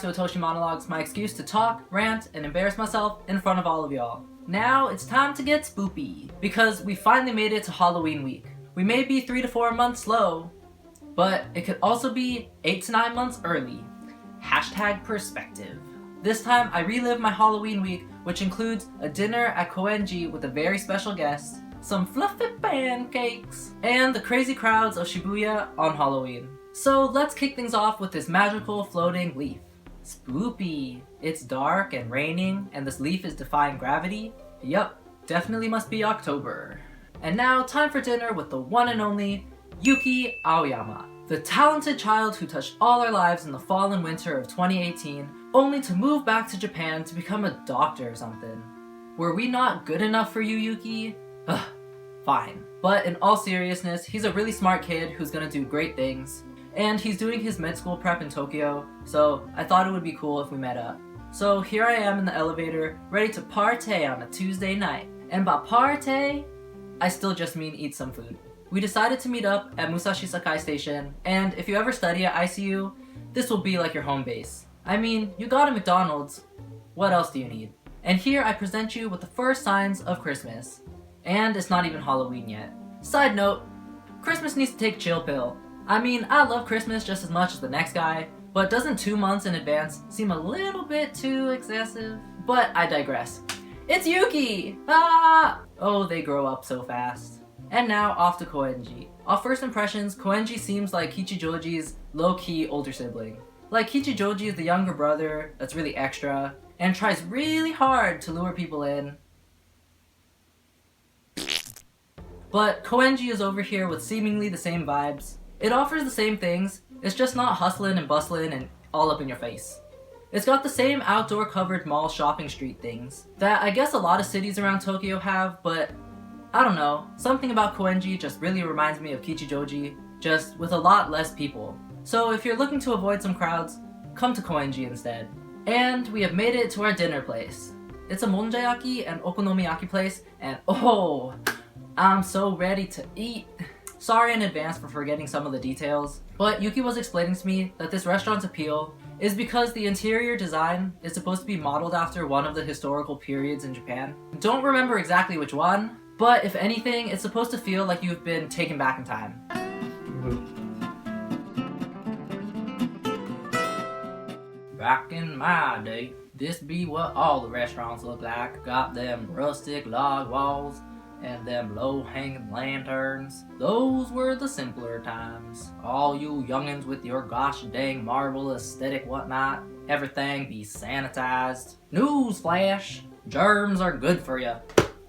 to Otoshi Monologues, my excuse to talk, rant, and embarrass myself in front of all of y'all. Now it's time to get spoopy, because we finally made it to Halloween week. We may be 3 to 4 months slow, but it could also be 8 to 9 months early. Hashtag perspective. This time I relive my Halloween week, which includes a dinner at Koenji with a very special guest, some fluffy pancakes, and the crazy crowds of Shibuya on Halloween. So let's kick things off with this magical floating leaf. Spoopy. It's dark and raining, and this leaf is defying gravity. Yup, definitely must be October. And now, time for dinner with the one and only Yuki Aoyama, the talented child who touched all our lives in the fall and winter of 2018, only to move back to Japan to become a doctor or something. Were we not good enough for you, Yuki? Ugh, fine. But in all seriousness, he's a really smart kid who's gonna do great things. And he's doing his med school prep in Tokyo, so I thought it would be cool if we met up. So here I am in the elevator, ready to partay on a Tuesday night. And by partay, I still just mean eat some food. We decided to meet up at Musashi Sakai Station, and if you ever study at ICU, this will be like your home base. I mean, you got a McDonald's, what else do you need? And here I present you with the first signs of Christmas. And it's not even Halloween yet. Side note, Christmas needs to take a chill pill. I mean, I love Christmas just as much as the next guy, but doesn't 2 months in advance seem a little bit too excessive? But I digress. It's Yuki! Ah! Oh, they grow up so fast. And now, off to Koenji. Off first impressions, Koenji seems like Kichijoji's low-key older sibling. Like, Kichijoji is the younger brother that's really extra, and tries really hard to lure people in. But Koenji is over here with seemingly the same vibes. It offers the same things, it's just not hustling and bustling and all up in your face. It's got the same outdoor covered mall shopping street things that I guess a lot of cities around Tokyo have, but I don't know, something about Koenji just really reminds me of Kichijoji, just with a lot less people. So if you're looking to avoid some crowds, come to Koenji instead. And we have made it to our dinner place. It's a monjayaki and okonomiyaki place, and oh, I'm so ready to eat. Sorry in advance for forgetting some of the details, but Yuki was explaining to me that this restaurant's appeal is because the interior design is supposed to be modeled after one of the historical periods in Japan. Don't remember exactly which one, but if anything, it's supposed to feel like you've been taken back in time. Back in my day, this be what all the restaurants look like. Got them rustic log walls and them low-hanging lanterns. Those were the simpler times. All you youngins with your gosh dang Marvel aesthetic whatnot, everything be sanitized. Newsflash, germs are good for you.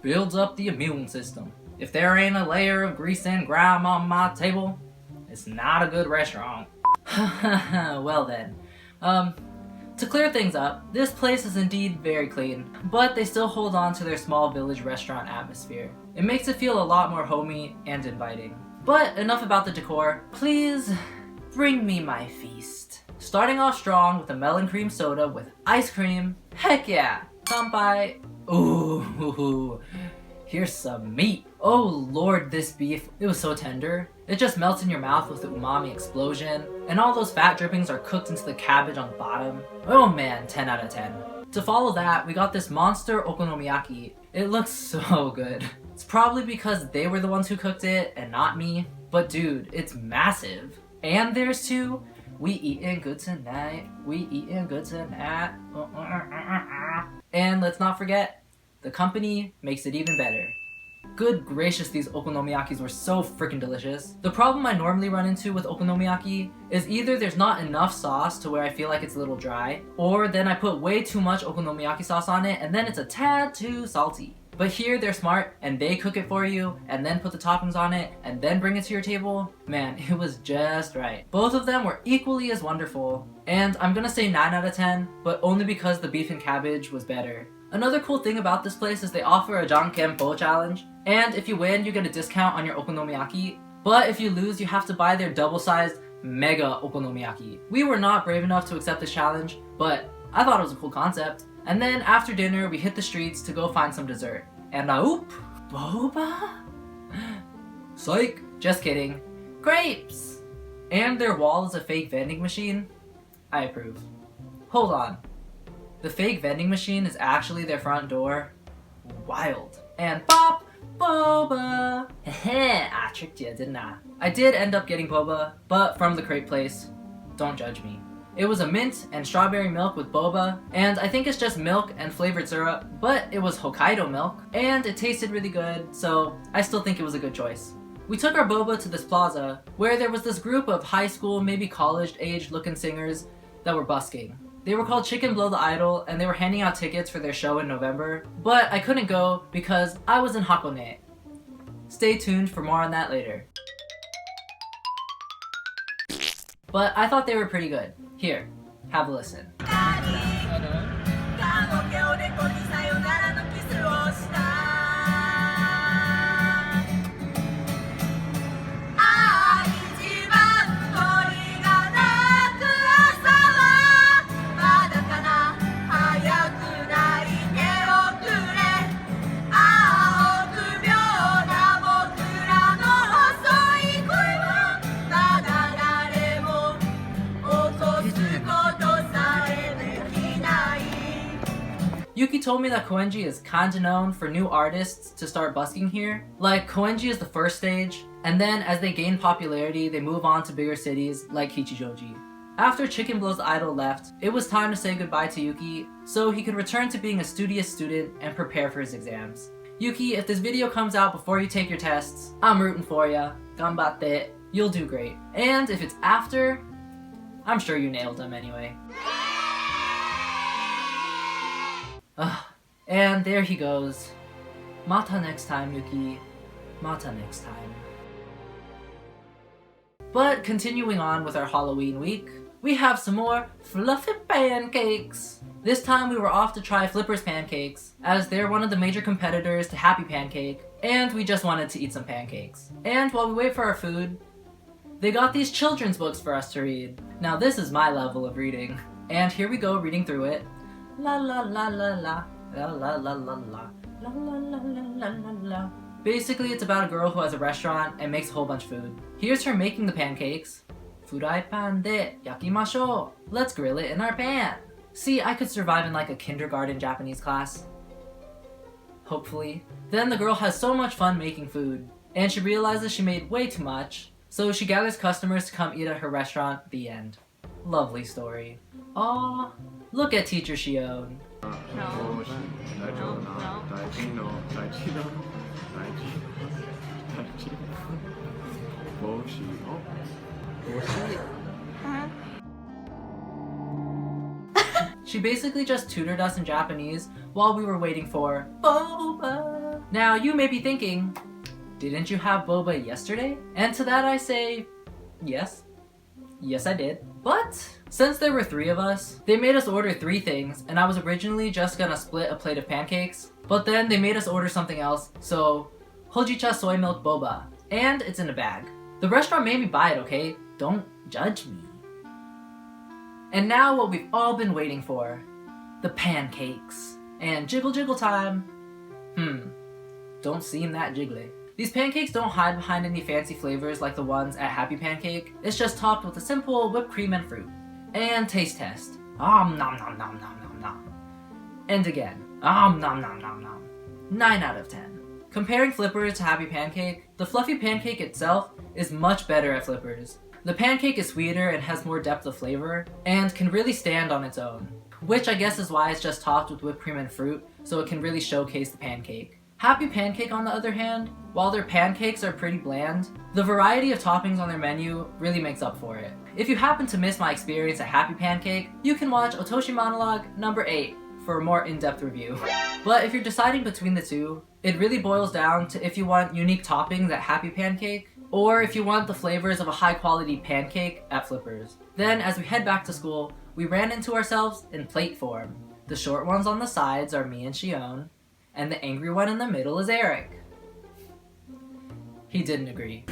Builds up the immune system. If there ain't a layer of grease and grime on my table, it's not a good restaurant. Well then, to clear things up, this place is indeed very clean, but they still hold on to their small village restaurant atmosphere. It makes it feel a lot more homey and inviting. But enough about the decor. Please bring me my feast. Starting off strong with a melon cream soda with ice cream. Heck yeah! Kanpai. Ooh, here's some meat. Oh lord, this beef, it was so tender. It just melts in your mouth with the umami explosion, and all those fat drippings are cooked into the cabbage on the bottom. Oh man, 10 out of 10. To follow that, we got this monster okonomiyaki. It looks so good. It's probably because they were the ones who cooked it and not me, but dude, it's massive. And there's two. We eatin' good tonight. We eatin' good tonight. And let's not forget, the company makes it even better. Good gracious, these okonomiyakis were so freaking delicious. The problem I normally run into with okonomiyaki is either there's not enough sauce to where I feel like it's a little dry, or then I put way too much okonomiyaki sauce on it and then it's a tad too salty. But here they're smart and they cook it for you and then put the toppings on it and then bring it to your table. Man, it was just right. Both of them were equally as wonderful. And I'm gonna say 9 out of 10, but only because the beef and cabbage was better. Another cool thing about this place is they offer a Jankenpo challenge, and if you win, you get a discount on your okonomiyaki, but if you lose, you have to buy their double-sized mega okonomiyaki. We were not brave enough to accept this challenge, but I thought it was a cool concept. And then after dinner, we hit the streets to go find some dessert. And oop! Boba? Psych! Just kidding. Grapes! And their wall is a fake vending machine. I approve. Hold on. The fake vending machine is actually their front door? Wild. And pop! Boba! Heh, I tricked you, didn't I? I did end up getting boba, but from the crepe place. Don't judge me. It was a mint and strawberry milk with boba, and I think it's just milk and flavored syrup, but it was Hokkaido milk, and it tasted really good, so I still think it was a good choice. We took our boba to this plaza, where there was this group of high school, maybe college-age looking singers that were busking. They were called Chicken Blow the Idol, and they were handing out tickets for their show in November, but I couldn't go because I was in Hakone. Stay tuned for more on that later. But I thought they were pretty good. Here, have a listen. Yuki told me that Koenji is kinda known for new artists to start busking here. Like, Koenji is the first stage, and then as they gain popularity, they move on to bigger cities like Kichijoji. After Chicken Blow's Idol left, it was time to say goodbye to Yuki so he could return to being a studious student and prepare for his exams. Yuki, if this video comes out before you take your tests, I'm rooting for ya. Ganbatte. You'll do great. And if it's after, I'm sure you nailed them anyway. And there he goes. Mata next time, Yuki. Mata next time. But continuing on with our Halloween week, we have some more fluffy pancakes. This time we were off to try Flipper's Pancakes, as they're one of the major competitors to Happy Pancake, and we just wanted to eat some pancakes. And while we wait for our food, they got these children's books for us to read. Now this is my level of reading. And here we go, reading through it. La la la la la, la la la la la, la la la la la la. Basically, it's about a girl who has a restaurant and makes a whole bunch of food. Here's her making the pancakes. Furaipan de yakimashou. Let's grill it in our pan. See, I could survive in like a kindergarten Japanese class. Hopefully. Then the girl has so much fun making food, and she realizes she made way too much, so she gathers customers to come eat at her restaurant. The end. Lovely story. Aww. Look at Teacher Shion. She basically just tutored us in Japanese while we were waiting for boba. Now you may be thinking, didn't you have boba yesterday? And to that I say, yes. Yes I did. But since there were 3 of us, they made us order 3 things, and I was originally just gonna split a plate of pancakes, but then they made us order something else, so hojicha soy milk boba, and it's in a bag. The restaurant made me buy it, okay? Don't judge me. And now what we've all been waiting for, the pancakes. And jiggle jiggle time. Don't seem that jiggly. These pancakes don't hide behind any fancy flavors like the ones at Happy Pancake. It's just topped with a simple whipped cream and fruit. And taste test. Nom nom nom nom nom nom. And again. Nom nom nom nom nom. 9 out of 10. Comparing Flippers to Happy Pancake, the fluffy pancake itself is much better at Flippers. The pancake is sweeter and has more depth of flavor, and can really stand on its own. Which I guess is why it's just topped with whipped cream and fruit, so it can really showcase the pancake. Happy Pancake, on the other hand, while their pancakes are pretty bland, the variety of toppings on their menu really makes up for it. If you happen to miss my experience at Happy Pancake, you can watch Otoshi Monologue number 8 for a more in-depth review. But if you're deciding between the two, it really boils down to if you want unique toppings at Happy Pancake, or if you want the flavors of a high-quality pancake at Flippers. Then, as we head back to school, we ran into ourselves in plate form. The short ones on the sides are me and Shion, and the angry one in the middle is Eric. He didn't agree.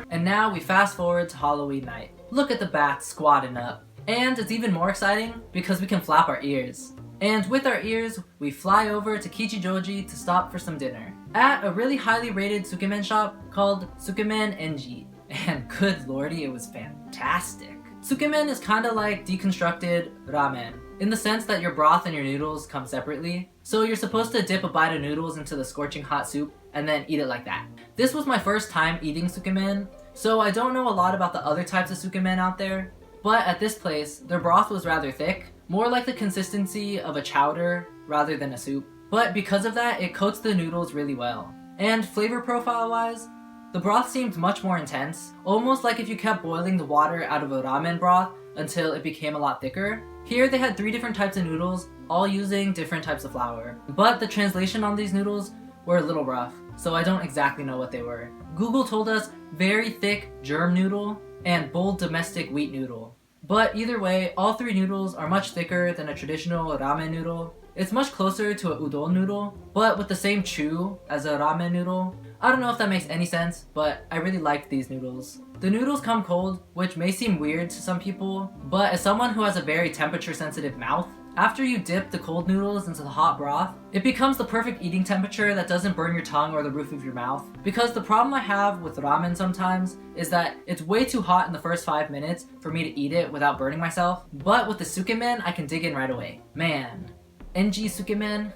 And now we fast forward to Halloween night. Look at the bats squatting up. And it's even more exciting because we can flap our ears. And with our ears, we fly over to Kichijoji to stop for some dinner at a really highly rated tsukemen shop called Tsukemen Enji. And good lordy, it was fantastic. Tsukemen is kinda like deconstructed ramen, in the sense that your broth and your noodles come separately. So you're supposed to dip a bite of noodles into the scorching hot soup and then eat it like that. This was my first time eating tsukemen, so I don't know a lot about the other types of tsukemen out there, but at this place, their broth was rather thick, more like the consistency of a chowder rather than a soup. But because of that, it coats the noodles really well. And flavor profile wise, the broth seemed much more intense, almost like if you kept boiling the water out of a ramen broth until it became a lot thicker. Here they had 3 different types of noodles, all using different types of flour. But the translation on these noodles were a little rough, so I don't exactly know what they were. Google told us very thick germ noodle and bold domestic wheat noodle. But either way, all 3 noodles are much thicker than a traditional ramen noodle. It's much closer to a udon noodle, but with the same chew as a ramen noodle. I don't know if that makes any sense, but I really liked these noodles. The noodles come cold, which may seem weird to some people, but as someone who has a very temperature sensitive mouth, after you dip the cold noodles into the hot broth, it becomes the perfect eating temperature that doesn't burn your tongue or the roof of your mouth. Because the problem I have with ramen sometimes is that it's way too hot in the first 5 minutes for me to eat it without burning myself, but with the tsukemen, I can dig in right away. Man, NG tsukemen,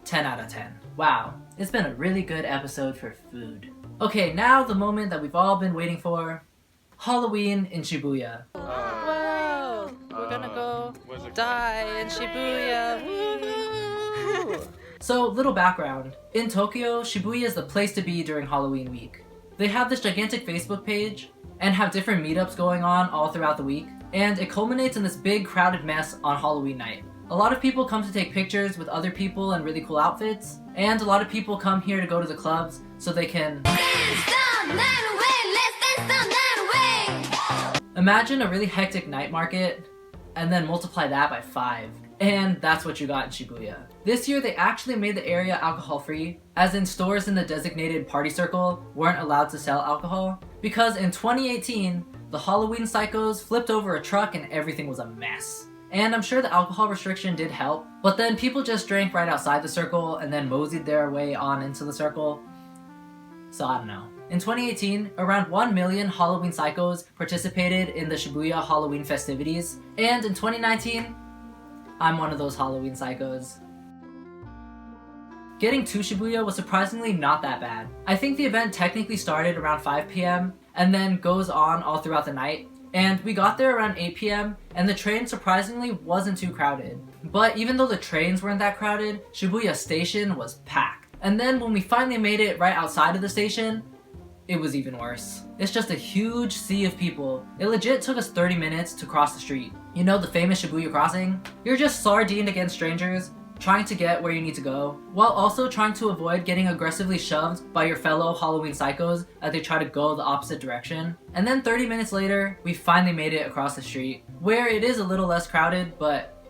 10 out of 10. Wow, it's been a really good episode for food. Okay, now the moment that we've all been waiting for, Halloween in Shibuya. Whoa! We're gonna go die in Shibuya. Woo! So, little background. In Tokyo, Shibuya is the place to be during Halloween week. They have this gigantic Facebook page and have different meetups going on all throughout the week, and it culminates in this big crowded mess on Halloween night. A lot of people come to take pictures with other people in really cool outfits, and a lot of people come here to go to the clubs so they can imagine a really hectic night market and then multiply that by 5. And that's what you got in Shibuya. This year they actually made the area alcohol free, as in stores in the designated party circle weren't allowed to sell alcohol, because in 2018, the Halloween psychos flipped over a truck and everything was a mess. And I'm sure the alcohol restriction did help, but then people just drank right outside the circle and then moseyed their way on into the circle. So I don't know. In 2018, around 1 million Halloween psychos participated in the Shibuya Halloween festivities, and in 2019, I'm one of those Halloween psychos. Getting to Shibuya was surprisingly not that bad. I think the event technically started around 5 p.m. and then goes on all throughout the night, and we got there around 8 p.m. and the train surprisingly wasn't too crowded. But even though the trains weren't that crowded, Shibuya station was packed. And then when we finally made it right outside of the station, it was even worse. It's just a huge sea of people. It legit took us 30 minutes to cross the street. You know, the famous Shibuya crossing? You're just sardined against strangers, trying to get where you need to go, while also trying to avoid getting aggressively shoved by your fellow Halloween psychos as they try to go the opposite direction. And then 30 minutes later, we finally made it across the street, where it is a little less crowded, but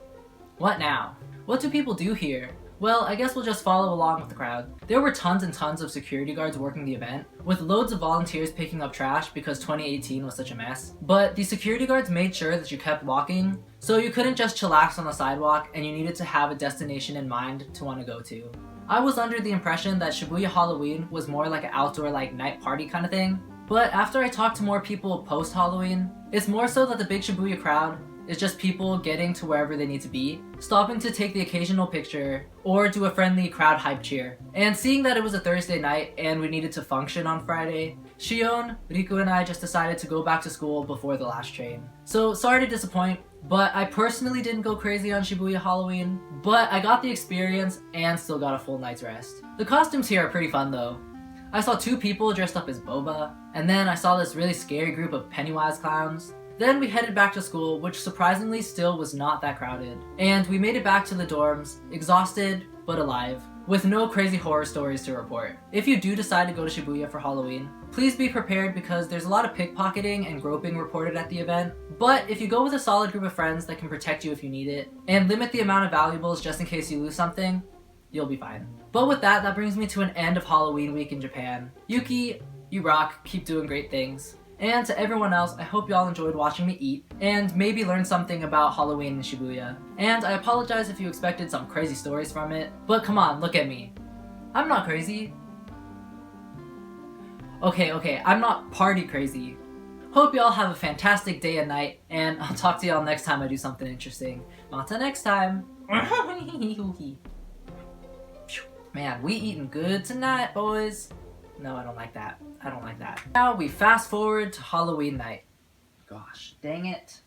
what now? What do people do here? Well, I guess we'll just follow along with the crowd. There were tons and tons of security guards working the event, with loads of volunteers picking up trash because 2018 was such a mess. But the security guards made sure that you kept walking, so you couldn't just chillax on the sidewalk and you needed to have a destination in mind to want to go to. I was under the impression that Shibuya Halloween was more like an outdoor night party kind of thing, but after I talked to more people post-Halloween, it's more so that the big Shibuya crowd is just people getting to wherever they need to be, stopping to take the occasional picture, or do a friendly crowd hype cheer. And seeing that it was a Thursday night and we needed to function on Friday, Shion, Riku, and I just decided to go back to school before the last train. So sorry to disappoint, but I personally didn't go crazy on Shibuya Halloween, but I got the experience and still got a full night's rest. The costumes here are pretty fun though. I saw 2 people dressed up as Boba, and then I saw this really scary group of Pennywise clowns. Then we headed back to school, which surprisingly still was not that crowded. And we made it back to the dorms, exhausted but alive, with no crazy horror stories to report. If you do decide to go to Shibuya for Halloween, please be prepared because there's a lot of pickpocketing and groping reported at the event. But if you go with a solid group of friends that can protect you if you need it, and limit the amount of valuables just in case you lose something, you'll be fine. But with that, that brings me to an end of Halloween week in Japan. Yuki, you rock, keep doing great things. And to everyone else, I hope y'all enjoyed watching me eat, and maybe learned something about Halloween in Shibuya. And I apologize if you expected some crazy stories from it, but come on, look at me. I'm not crazy. Okay, I'm not party crazy. Hope y'all have a fantastic day and night, and I'll talk to y'all next time I do something interesting. Mata next time. Man, we eating good tonight, boys. No, I don't like that. I don't like that. Now we fast forward to Halloween night. Gosh, dang it.